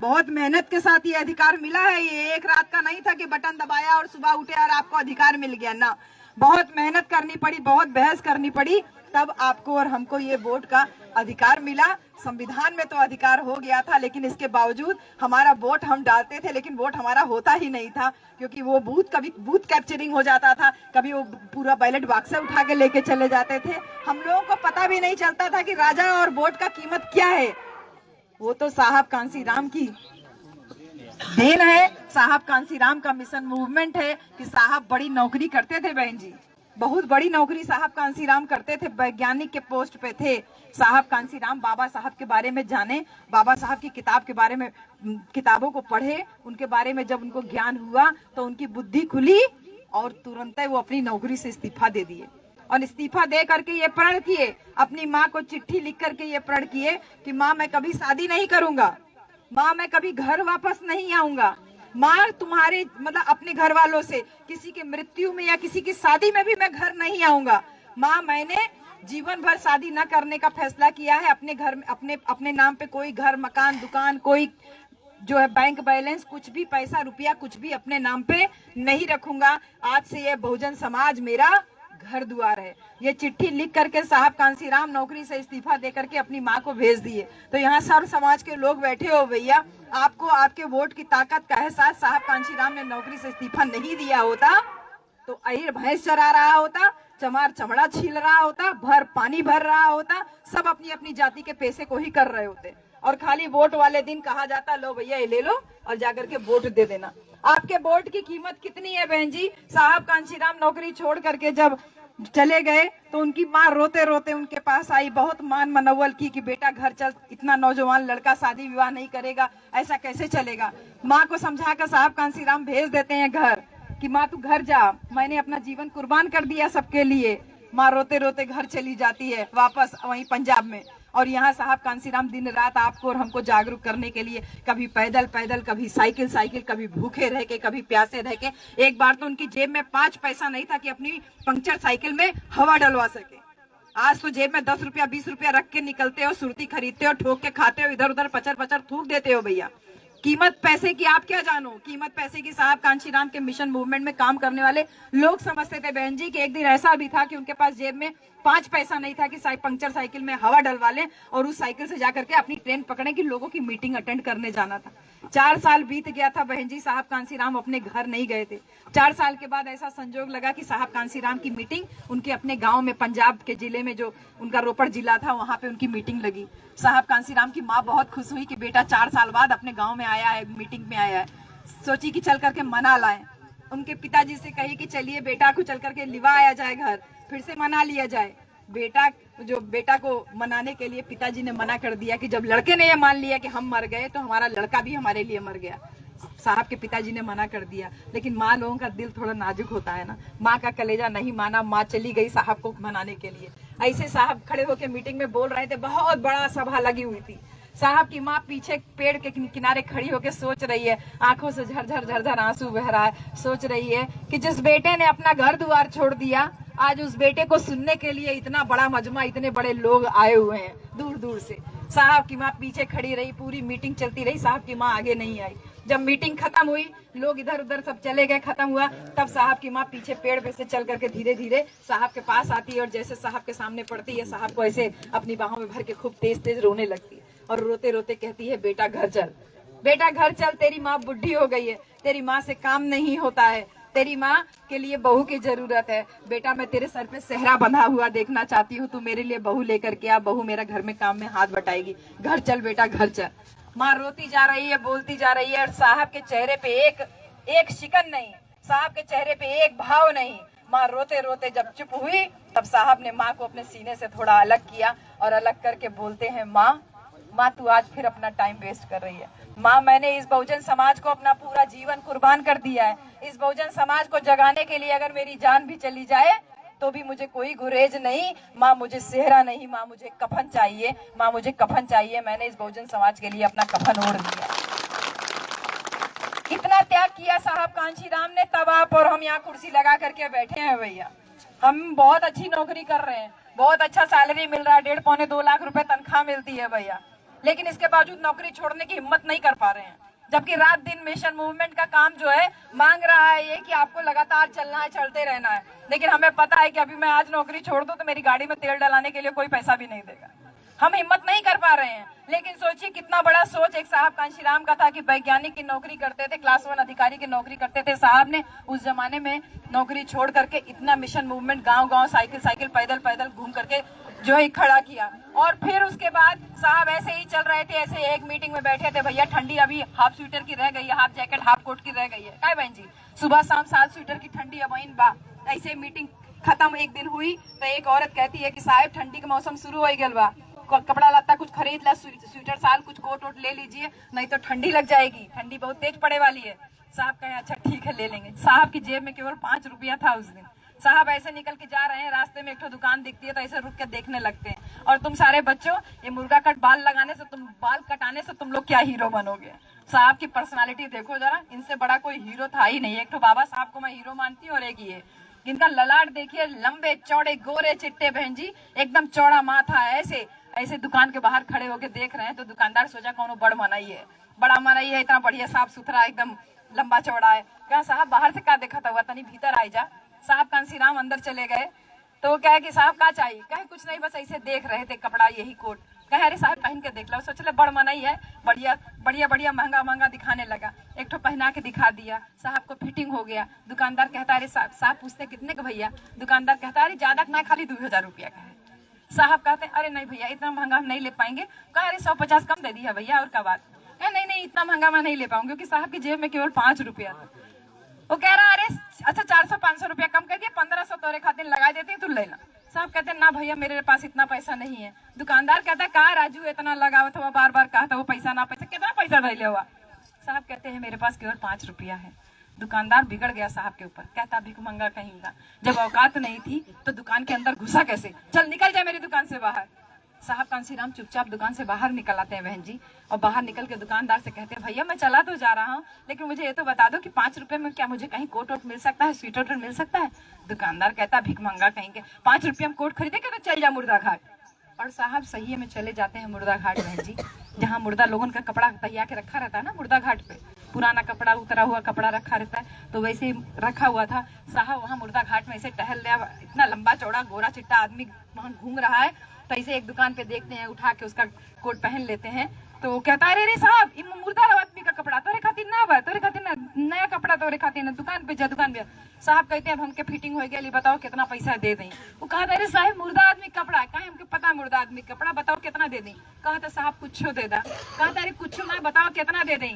बहुत मेहनत के साथ ये अधिकार मिला है। ये एक रात का नहीं था कि बटन दबाया और सुबह उठे और आपको अधिकार मिल गया ना। बहुत मेहनत करनी पड़ी, बहुत बहस करनी पड़ी, तब आपको और हमको ये वोट का अधिकार मिला। संविधान में तो अधिकार हो गया था, लेकिन इसके बावजूद हमारा वोट हम डालते थे, लेकिन वोट हमारा होता ही नहीं था, क्योंकि वो कभी बूथ कैप्चरिंग हो जाता था, कभी वो पूरा बैलेट बॉक्स उठा के लेके चले जाते थे। हम लोगों को पता भी नहीं चलता था कि राजा और वोट का कीमत क्या है। वो तो साहब कांसीराम की देन है, साहब कांसीराम का मिशन मूवमेंट है कि साहब बड़ी नौकरी करते थे बहन जी, बहुत बड़ी नौकरी साहब कांसीराम करते थे, वैज्ञानिक के पोस्ट पे थे साहब कांसीराम। बाबा साहब के बारे में जाने, बाबा साहब की किताब के बारे में, किताबों को पढ़े, उनके बारे में जब उनको ज्ञान हुआ तो उनकी बुद्धि खुली और तुरंत वो अपनी नौकरी से इस्तीफा दे दिए। और इस्तीफा दे करके ये प्रण किए, अपनी माँ को चिट्ठी लिख करके ये प्रण किए कि माँ मैं कभी शादी नहीं करूंगा, माँ मैं कभी घर वापस नहीं आऊंगा, माँ तुम्हारे मतलब अपने घर वालों से किसी के मृत्यु में या किसी की शादी में भी मैं घर नहीं आऊंगा। माँ मैंने जीवन भर शादी न करने का फैसला किया है, अपने घर में अपने नाम पे कोई घर मकान दुकान कोई जो है बैंक बैलेंस कुछ भी पैसा रुपया कुछ भी अपने नाम पे नहीं रखूंगा। आज से ये बहुजन समाज मेरा घर द्वार है। ये चिट्ठी लिख करके साहब कांसीराम नौकरी से इस्तीफा दे करके अपनी माँ को भेज दिए। तो यहाँ सर्व समाज के लोग बैठे हो भैया, आपको आपके वोट की ताकत का एहसास साहब कांसीराम ने नौकरी से इस्तीफा नहीं दिया होता तो अहिर भैंस चरा रहा होता, चमार चमड़ा छील रहा होता, भर पानी भर रहा होता, सब अपनी अपनी जाति के पैसे को ही कर रहे होते। और खाली वोट वाले दिन कहा जाता लो भैया ये ले लो और जाकर के वोट दे देना। आपके वोट की कीमत कितनी है बहन जी? साहब कांसीराम नौकरी छोड़ करके जब चले गए तो उनकी माँ रोते रोते उनके पास आई, बहुत मान मनोवल की कि बेटा घर चल, इतना नौजवान लड़का शादी विवाह नहीं करेगा, ऐसा कैसे चलेगा। माँ को समझा कर साहब कांसीराम भेज देते हैं घर कि माँ तू घर जा, मैंने अपना जीवन कुर्बान कर दिया सबके लिए। माँ रोते रोते घर चली जाती है वापस वहीं पंजाब में। और यहाँ साहब कांसीराम दिन रात आपको और हमको जागरूक करने के लिए कभी पैदल पैदल, कभी साइकिल साइकिल, कभी भूखे रह के, कभी प्यासे रह के। एक बार तो उनकी जेब में 5 पैसा नहीं था कि अपनी पंक्चर साइकिल में हवा डलवा सके। आज तो जेब में 10 रुपया 20 रुपया रख के निकलते हो, सुरती खरीदते हो, ठोक के खाते हो, इधर उधर पचर पचर थूक देते हो भैया। कीमत पैसे की आप क्या जानो, कीमत पैसे की साहब कांसीराम के मिशन मूवमेंट में काम करने वाले लोग समझते थे बहन जी कि एक दिन ऐसा भी था कि उनके पास जेब में 5 पैसा नहीं था कि पंक्चर साइकिल में हवा डलवा लें और उस साइकिल से जाकर के अपनी ट्रेन पकड़े कि लोगों की मीटिंग अटेंड करने जाना था। 4 साल बीत गया था बहन जी, साहब कांसीराम अपने घर नहीं गए थे। 4 साल के बाद ऐसा संजोग लगा कि साहब कांसीराम की मीटिंग उनके अपने गांव में, पंजाब के जिले में, जो उनका रोपड़ जिला था, वहां पे उनकी मीटिंग लगी। साहब कांसीराम की माँ बहुत खुश हुई कि बेटा 4 साल बाद अपने गाँव में आया है, मीटिंग में आया है। सोची कि चल करके मना लाए। उनके पिताजी से कही कि चलिए बेटा को चल करके लिवा आया जाए घर, फिर से मना लिया जाए। बेटा को मनाने के लिए पिताजी ने मना कर दिया कि जब लड़के ने ये मान लिया कि हम मर गए तो हमारा लड़का भी हमारे लिए मर गया। साहब के पिताजी ने मना कर दिया, लेकिन माँ लोगों का दिल थोड़ा नाजुक होता है ना। माँ का कलेजा नहीं माना, माँ चली गई साहब को मनाने के लिए। ऐसे साहब खड़े होकर मीटिंग में बोल रहे थे, बहुत बड़ा सभा लगी हुई थी। साहब की माँ पीछे पेड़ के किनारे खड़ी होकर सोच रही है, आंखों से झरझर झरझर आंसू बह रहा है। सोच रही है कि जिस बेटे ने अपना घर द्वार छोड़ दिया, आज उस बेटे को सुनने के लिए इतना बड़ा मजमा, इतने बड़े लोग आए हुए हैं दूर दूर से। साहब की माँ पीछे खड़ी रही, पूरी मीटिंग चलती रही, साहब की माँ आगे नहीं आई। जब मीटिंग खत्म हुई, लोग इधर उधर सब चले गए, खत्म हुआ, तब साहब की माँ पीछे पेड़ पे से चल करके धीरे धीरे साहब के पास आती है और जैसे साहब के सामने पड़ती है, साहब को ऐसे अपनी बाहों में भर के खूब तेज तेज रोने लगती है और रोते रोते कहती है, बेटा घर चल, बेटा घर चल, तेरी माँ बुढ़ी हो गई है, तेरी माँ से काम नहीं होता है, तेरी माँ के लिए बहू की जरूरत है। बेटा मैं तेरे सर पे सेहरा बंधा हुआ देखना चाहती हूँ, तू मेरे लिए बहू लेकर के आ, बहू मेरा घर में काम में हाथ बटाएगी, घर चल बेटा घर चल। माँ रोती जा रही है, बोलती जा रही है और साहब के चेहरे पे एक शिकन नहीं, साहब के चेहरे पे एक भाव नहीं। माँ रोते रोते जब चुप हुई, तब साहब ने माँ को अपने सीने से थोड़ा अलग किया और अलग करके बोलते हैं, माँ तू आज फिर अपना टाइम वेस्ट कर रही है। माँ मैंने इस बहुजन समाज को अपना पूरा जीवन कुर्बान कर दिया है। इस बहुजन समाज को जगाने के लिए अगर मेरी जान भी चली जाए तो भी मुझे कोई गुरेज नहीं। माँ मुझे सेहरा नहीं, माँ मुझे कफन चाहिए, माँ मुझे कफन चाहिए। मैंने इस बहुजन समाज के लिए अपना कफन ओढ़ दिया। इतना त्याग किया साहब कांसीराम ने, तब आप और हम यहाँ कुर्सी लगा करके बैठे हैं भैया। हम बहुत अच्छी नौकरी कर रहे हैं, बहुत अच्छा सैलरी मिल रहा है, 1.5 पौने 2 लाख रुपए तनख्वाह मिलती है भैया। लेकिन इसके बावजूद नौकरी छोड़ने की हिम्मत नहीं कर पा रहे हैं। जबकि रात दिन मिशन मूवमेंट का काम जो है मांग रहा है ये कि आपको लगातार चलना है, चलते रहना है। लेकिन हमें पता है कि अभी मैं आज नौकरी छोड़ दूं तो मेरी गाड़ी में तेल डलाने के लिए कोई पैसा भी नहीं देगा। हम हिम्मत नहीं कर पा रहे हैं। लेकिन सोचिए कितना बड़ा सोच एक साहब कांशीराम का था कि वैज्ञानिक की नौकरी करते थे, क्लास 1 अधिकारी की नौकरी करते थे। साहब ने उस जमाने में नौकरी छोड़ करके इतना मिशन मूवमेंट गांव-गांव साइकिल पैदल घूम करके जो है खड़ा किया। और फिर उसके बाद साहब ऐसे ही चल रहे थे, ऐसे एक मीटिंग में बैठे थे, भैया ठंडी अभी हाफ स्वेटर की रह गई है, हाफ जैकेट हाफ कोट की रह गई है। क्या बहन जी, सुबह शाम 7 स्वेटर की ठंडी अब बहन बा। ऐसे मीटिंग खत्म एक दिन हुई तो एक औरत कहती है कि साहब ठंडी का मौसम शुरू हो गया बा, कपड़ा लत्ता कुछ खरीद ला, स्वेटर साल कुछ कोट वोट ले लीजिए, नहीं तो ठंडी लग जाएगी, ठंडी बहुत तेज पड़े वाली है। साहब कहे अच्छा ठीक है ले लेंगे। साहब की जेब में केवल 5 रुपया था उस दिन। साहब ऐसे निकल के जा रहे हैं, रास्ते में एक तो दुकान दिखती है तो ऐसे रुक के देखने लगते हैं। और तुम सारे बच्चों, ये मुर्गा कट बाल लगाने से, तुम बाल कटाने से तुम लोग क्या हीरो बनोगे। साहब की पर्सनालिटी देखो जरा, इनसे बड़ा कोई हीरो था ही नहीं। एक तो बाबा साहब को मैं हीरो मानती हूँ और एक ये, इनका ललाट देखिए, लंबे चौड़े गोरे चिट्टे बहन जी, एकदम चौड़ा माथा, ऐसे दुकान के बाहर खड़े होके देख रहे हैं। तो दुकानदार सोचा कौन बड़ मनाई है, बड़ा मनाई है, इतना बढ़िया साफ सुथरा एकदम लंबा चौड़ा है। क्या साहब बाहर से क्या देखा था, हुआ तनी भीतर आई जा। साहब कांशीराम अंदर चले गए तो कहे कि साहब क्या चाहिए, कहे कुछ नहीं बस ऐसे देख रहे थे कपड़ा, यही कोट। कहे अरे साहब पहन के देख लो। सोच ले बड़ मनाई है, बढ़िया महंगा दिखाने लगा। एक ठो पहना के दिखा दिया, साहब को फिटिंग हो गया। दुकानदार कहता अरे साहब पूछते कितने का भैया, दुकानदार कहता अरे ज्यादा ना, खाली 2000 रुपया का है। साहब कहते अरे नहीं भैया इतना महंगा हम नहीं ले पाएंगे। कहा अरे 150 कम दे दिया भैया, और क्या बात। नहीं इतना महंगा मैं नहीं ले पाऊंगी, क्योंकि साहब की जेब में केवल 5 रुपया था। वो कह रहा अरे अच्छा 400-500 रुपया कम कर दिया, 1500 तोरे खातिर लगा देते तू ले ला। साहब कहते ना भैया मेरे पास इतना पैसा नहीं है। दुकानदार कहता कहा राजू इतना लगावत हुआ, बार कहता वो पैसा ना पैसा, कितना पैसा ले हुआ। साहब कहते हैं मेरे पास केवल 5 रुपया है। दुकानदार बिगड़ गया साहब के ऊपर, कहता भिख मंगा कहेंगा, जब औकात नहीं थी तो दुकान के अंदर घुसा कैसे, चल निकल जाए मेरी दुकान से बाहर। साहब कांशीराम चुपचाप दुकान से बाहर निकल आते हैं बहन जी, और बाहर निकल के दुकानदार से कहते हैं भैया मैं चला तो जा रहा हूँ, लेकिन मुझे ये तो बता दो कि 5 रुपए में क्या मुझे कहीं कोट वोट मिल सकता है, स्वेटर वोटर मिल सकता है। दुकानदार कहता भिख मंगा कहेंगे, 5 रुपये में कोट खरीदे तो चल जा मुर्दा घाट। और साहब सही में चले जाते हैं मुर्दा घाट बहन जी, जहाँ मुर्दा लोगों का कपड़ा तैयार के रखा रहता है ना, मुर्दा घाट पे पुराना कपड़ा, उतरा हुआ कपड़ा रखा रहता है, तो वैसे ही रखा हुआ था। साहब वहाँ मुर्दा घाट में ऐसे टहल रहा, इतना लंबा चौड़ा गोरा चिट्टा आदमी वहाँ घूम रहा है। तो ऐसे एक दुकान पे देखते हैं, उठा के उसका कोट पहन लेते हैं। तो कहता है अरे साहब मुर्दा आदमी का कपड़ा तोरे खातिर ना बा, तोरे खातिर ना, नया कपड़ा तोरे खातिर ना, दुकान पे जा दुकान पे। साहब कहते हैं अब हमके फिटिंग हो गया, बताओ कितना पैसा दे दें। वो कहा अरे साहब मुर्दा आदमी कपड़ा कहा हमको पता, मुर्दा आदमी कपड़ा बताओ कितना दे दें। कहा साहब कुछ दे दा। कहा अरे कुछ ना, बताओ कितना दे दें।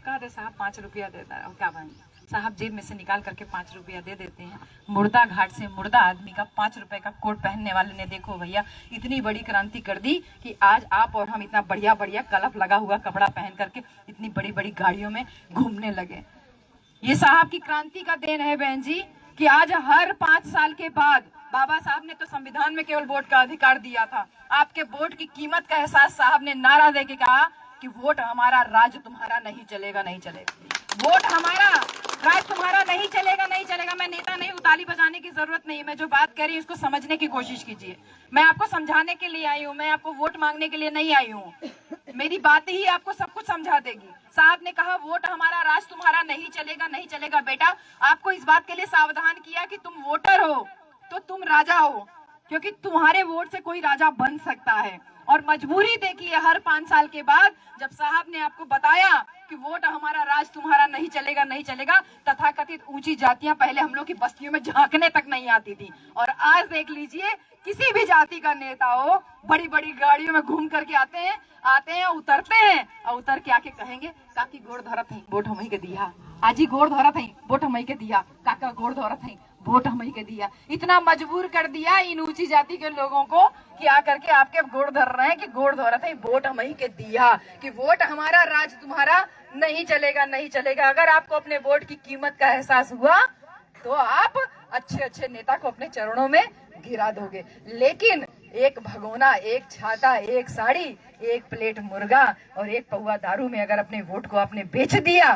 कहा साहब 5 रुपया देता है। और क्या बन, साहब जेब में से निकाल करके 5 रुपया दे देते हैं। मुर्दा घाट से मुर्दा आदमी का 5 रुपए का कोट पहनने वाले ने देखो भैया इतनी बड़ी क्रांति कर दी कि आज आप और हम इतना बढ़िया कलफ लगा हुआ कपड़ा पहन करके इतनी बड़ी गाड़ियों में घूमने लगे। ये साहब की क्रांति का देन है बहन जी, कि आज हर 5 साल के बाद, बाबा साहब ने तो संविधान में केवल वोट का अधिकार दिया था, आपके वोट की कीमत का एहसास साहब ने नारा दे के कहा कि वोट हमारा, राज तुम्हारा नहीं चलेगा। वोट हमारा, राज तुम्हारा नहीं चलेगा। मैं नेता नहीं हूँ, ताली बजाने की जरूरत नहीं है। मैं जो बात कर रही हूँ उसको समझने की कोशिश कीजिए। मैं आपको समझाने के लिए आई हूँ, मैं आपको वोट मांगने के लिए नहीं आई हूँ। मेरी बात ही आपको सब कुछ समझा देगी। साहब ने कहा वोट हमारा, राज तुम्हारा नहीं चलेगा। बेटा आपको इस बात के लिए सावधान किया कि तुम वोटर हो तो तुम राजा हो, क्योंकि तुम्हारे वोट से कोई राजा बन सकता है। और मजबूरी देखिए हर 5 साल के बाद जब साहब ने आपको बताया कि वोट हमारा, राज तुम्हारा नहीं चलेगा, तथाकथित ऊंची जातियां पहले हम लोग की बस्तियों में झांकने तक नहीं आती थी, और आज देख लीजिए किसी भी जाति का नेता हो, बड़ी गाड़ियों में घूम करके आते हैं, उतरते हैं, और उतर के आके कहेंगे काकी गोड़ धरत है, वोट हम ही के दिया, आजी गोड़ धरत है, वोट हम ही के दिया, काका गोड़ धरत है, वोट हम ही के दिया। इतना मजबूर कर दिया इन ऊंची जाति के लोगों को कि आकर के आपके गोड़ धर रहे हैं कि गोड़ धरत है, वोट हम ही के दिया, कि वोट हमारा, राज तुम्हारा नहीं चलेगा। अगर आपको अपने वोट की कीमत का एहसास हुआ तो आप अच्छे नेता को अपने चरणों में गिरा दोगे। लेकिन एक भगोना, एक छाता, एक साड़ी, एक प्लेट मुर्गा और एक पौवा दारू में अगर अपने वोट को आपने बेच दिया,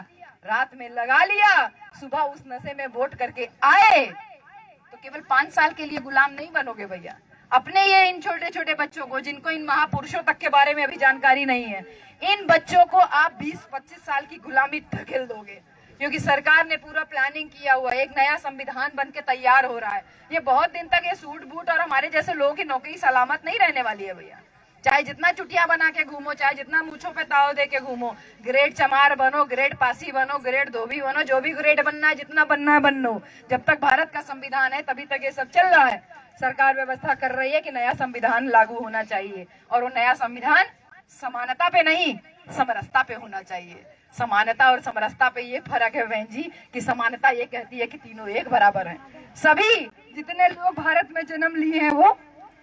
रात में लगा लिया, सुबह उस नशे में वोट करके आए, तो केवल 5 साल के लिए गुलाम नहीं बनोगे भैया, अपने ये इन छोटे छोटे बच्चों को, जिनको इन महापुरुषों तक के बारे में अभी जानकारी नहीं है, इन बच्चों को आप 20-25 साल की गुलामी धकेल दोगे, क्योंकि सरकार ने पूरा प्लानिंग किया हुआ है। एक नया संविधान बन के तैयार हो रहा है। ये बहुत दिन तक ये सूट बूट और हमारे जैसे लोगों की नौकरी सलामत नहीं रहने वाली है भैया। चाहे जितना चुटिया बना के घूमो, चाहे जितना मूछों पे ताव दे के घूमो, ग्रेड चमार बनो, ग्रेड पासी बनो, ग्रेड धोबी बनो, जो भी ग्रेड बनना है, जितना बनना है बनो, जब तक भारत का संविधान है तभी तक ये सब चल रहा है। सरकार व्यवस्था कर रही है कि नया संविधान लागू होना चाहिए, और वो नया संविधान समानता पे नहीं, समरसता पे होना चाहिए। समानता और समरसता पे ये फर्क है बहन जी, कि समानता ये कहती है कि तीनों एक बराबर हैं, सभी जितने लोग भारत में जन्म लिए हैं वो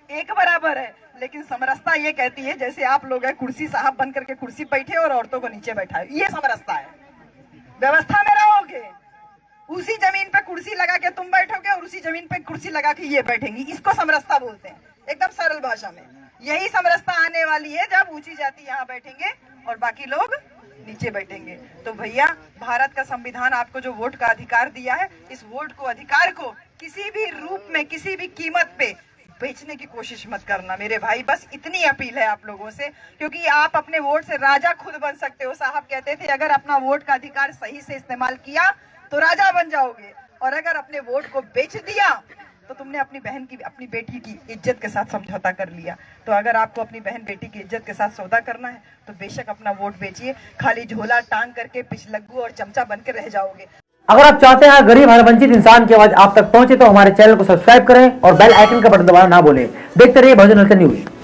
एक बराबर है। लेकिन समरसता ये कहती है, जैसे आप लोग हैं कुर्सी साहब बन करके कुर्सी बैठे और औरतों को नीचे बैठाए, ये समरसता है। व्यवस्था में रहोगे, उसी जमीन पे कुर्सी लगा के तुम बैठोगे और उसी जमीन पे कुर्सी लगा के ये बैठेंगी, इसको समरसता बोलते हैं, एकदम सरल भाषा में। यही समरसता आने वाली है जब ऊंची जाति यहाँ बैठेंगे और बाकी लोग नीचे बैठेंगे। तो भैया, भारत का संविधान आपको जो वोट का अधिकार दिया है, इस वोट को, अधिकार को किसी भी रूप में, किसी भी कीमत पे बेचने की कोशिश मत करना मेरे भाई। बस इतनी अपील है आप लोगों से, क्योंकि आप अपने वोट से राजा खुद बन सकते हो। साहब कहते थे, अगर अपना वोट का अधिकार सही से इस्तेमाल किया तो राजा बन जाओगे, और अगर अपने वोट को बेच दिया तो तुमने अपनी बहन की, अपनी बेटी की इज्जत के साथ समझौता कर लिया। तो अगर आपको अपनी बहन बेटी की इज्जत के साथ सौदा करना है तो बेशक अपना वोट बेचिए, खाली झोला टांग करके पिछलग्गू और चमचा बन के रह जाओगे। अगर आप चाहते हैं गरीब हर वंचित इंसान की आवाज आप तक पहुंचे तो हमारे चैनल को सब्सक्राइब करें और बेल आइकन का बटन दबाना ना भूलें। देखते रहिए बहुजन न्यूज।